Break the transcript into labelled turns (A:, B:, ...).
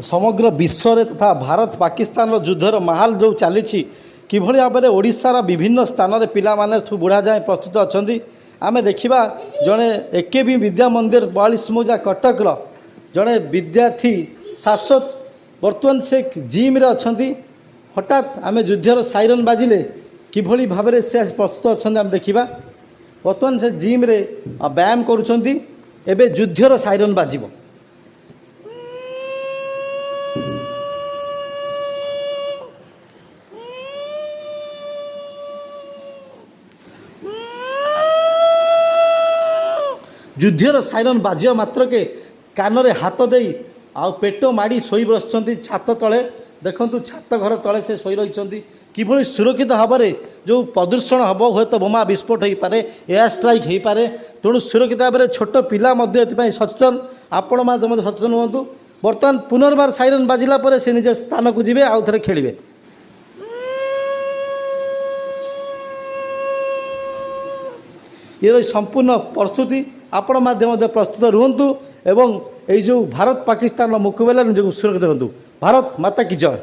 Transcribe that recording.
A: समग्र विश्व तथा भारत पाकिस्तान युद्धर माहौल जो चली किभली भाव में ओडिशार विभिन्न स्थान में पिला माने बुढ़ा जाए प्रस्तुत अच्छा आम देखा जड़े एकेबी विद्या मंदिर 42 मौजा कटकर जड़े विद्यार्थी शाश्वत बर्तमान से जिम रे अच्छा हठात आम युद्धर साइरन बाजिले किभली भाव में से प्रस्तुत अच्छा आम देखा बर्तमान से जिम रे व्यायाम करुँच एवं युद्धर साइरन बाजिब युद्धर साइरन बाजिया मात्र के कान रे हाथ दे आ पेट माड़ी शोई बस छात तले देखु छात घर तले से शोई रही किभली सुरक्षित भाव में जो प्रदूषण हम हे तो बोमा विस्फोट हो पारे एयर स्ट्राइक हो पारे तेणु सुरक्षित भाव में छोट पिला सचेतन आपण सचेतन हूँ। बर्तमान पुनर्बार साइरन बाजिला पर से निज स्थान को जी आउ थे खेलिए। ये संपूर्ण प्रस्तुति आपण माध्यम प्रस्तुत रुहतु एवं जो भारत पाकिस्तान मुकाबला निजक सुरक्षित रखु। भारत माता की जय।